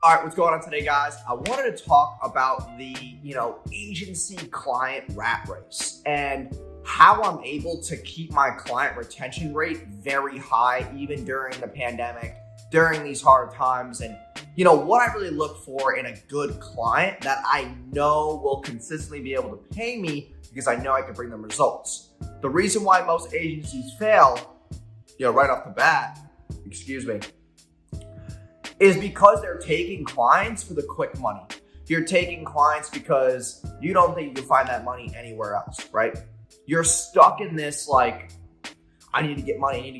All right, what's going on today, guys? I wanted to talk about the, agency client rat race and how I'm able to keep my client retention rate very high, even during the pandemic, during these hard times. And, what I really look for in a good client that I know will consistently be able to pay me because I know I can bring them results. The reason why most agencies fail, right off the bat, is because they're taking clients for the quick money. You're taking clients because you don't think you can find that money anywhere else, right? You're stuck in this I need to get money.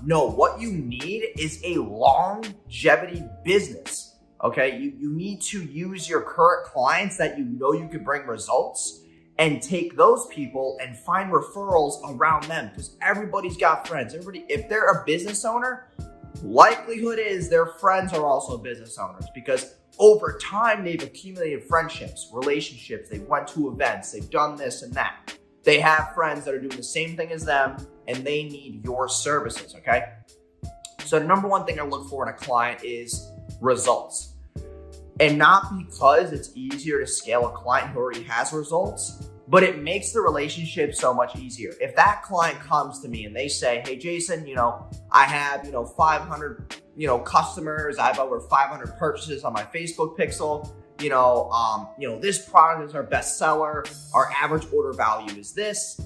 No, what you need is a longevity business, okay? You need to use your current clients that you know you can bring results and take those people and find referrals around them because everybody's got friends. If they're a business owner, likelihood is their friends are also business owners because over time they've accumulated friendships, relationships, they went to events, they've done this and that. They have friends that are doing the same thing as them and they need your services, okay? So the number one thing I look for in a client is results. And not because it's easier to scale a client who already has results, but it makes the relationship so much easier. If that client comes to me and they say, hey, Jason, I have, 500, customers. I have over 500 purchases on my Facebook pixel. This product is our best seller. Our average order value is this.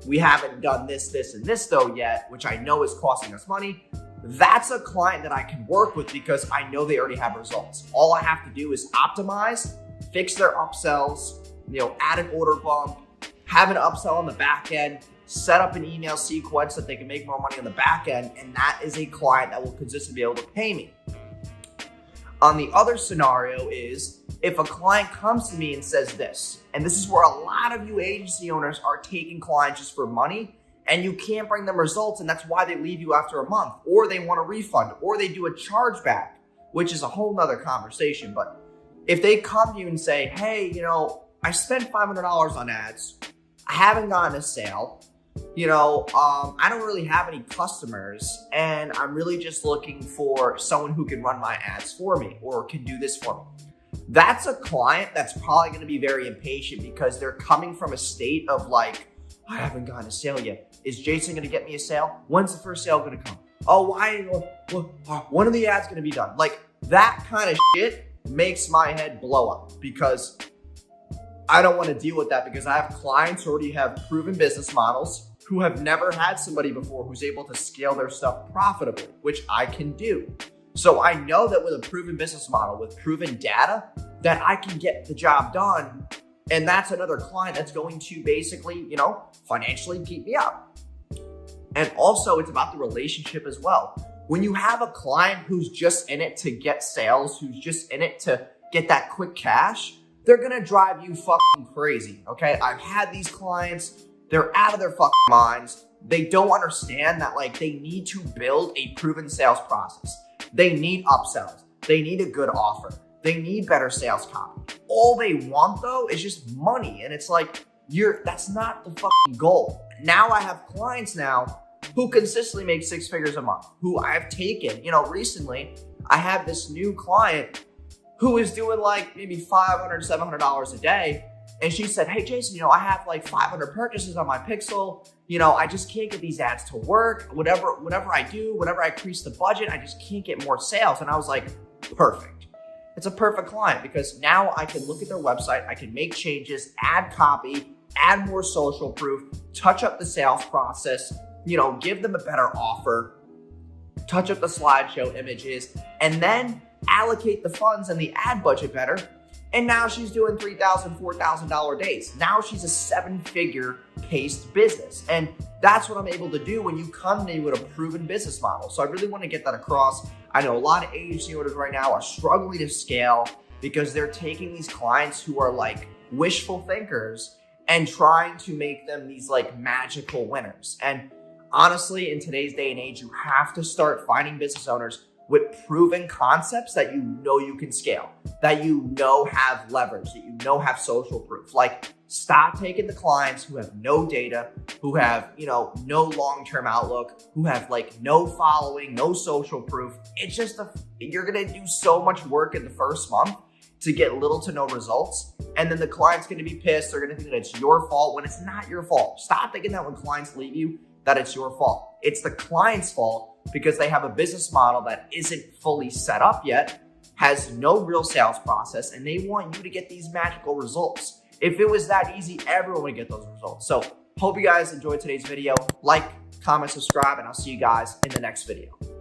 We haven't done this, and this though yet, which I know is costing us money. That's a client that I can work with because I know they already have results. All I have to do is optimize, fix their upsells, add an order bump, have an upsell on the back end, set up an email sequence so that they can make more money on the back end, and that is a client that will consistently be able to pay me. On the other scenario is if a client comes to me and says this, and this is where a lot of you agency owners are taking clients just for money, and you can't bring them results, and that's why they leave you after a month, or they want a refund, or they do a chargeback, which is a whole nother conversation. But if they come to you and say, hey, I spent $500 on ads, I haven't gotten a sale, I don't really have any customers, and I'm really just looking for someone who can run my ads for me or can do this for me. That's a client that's probably going to be very impatient because they're coming from a state of I haven't gotten a sale yet. Is Jason going to get me a sale? When's the first sale going to come? Oh, when are the ads going to be done? That kind of shit makes my head blow up because I don't want to deal with that because I have clients who already have proven business models who have never had somebody before who's able to scale their stuff profitably, which I can do. So I know that with a proven business model, with proven data, that I can get the job done. And that's another client that's going to basically, financially keep me up. And also it's about the relationship as well. When you have a client who's just in it to get sales, who's just in it to get that quick cash, they're going to drive you fucking crazy. Okay. I've had these clients, they're out of their fucking minds. They don't understand that they need to build a proven sales process. They need upsells. They need a good offer. They need better sales copy. All they want though is just money. And it's that's not the fucking goal. Now I have clients now who consistently make 6 figures a month, who I've taken, recently I have this new client who is doing maybe $500, $700 a day. And she said, hey, Jason, I have 500 purchases on my pixel. I just can't get these ads to work. Whatever I do, whenever I increase the budget, I just can't get more sales. And I was like, perfect. It's a perfect client because now I can look at their website. I can make changes, add copy, add more social proof, touch up the sales process, give them a better offer, touch up the slideshow images, and then allocate the funds and the ad budget better. And now she's doing $3,000, $4,000 days. Now she's a 7-figure paced business. And that's what I'm able to do when you come to me with a proven business model. So I really want to get that across. I know a lot of agency owners right now are struggling to scale because they're taking these clients who are wishful thinkers and trying to make them these magical winners. And honestly, in today's day and age, you have to start finding business owners with proven concepts that you can scale, that have leverage, that have social proof. Stop taking the clients who have no data, who have, no long-term outlook, who have like no following, no social proof. It's just you're going to do so much work in the first month to get little to no results. And then the client's going to be pissed. They're going to think that it's your fault when it's not your fault. Stop thinking that when clients leave you, that it's your fault. It's the client's fault because they have a business model that isn't fully set up yet, has no real sales process, and they want you to get these magical results. If it was that easy, everyone would get those results. So hope you guys enjoyed today's video. Like, comment, subscribe, and I'll see you guys in the next video.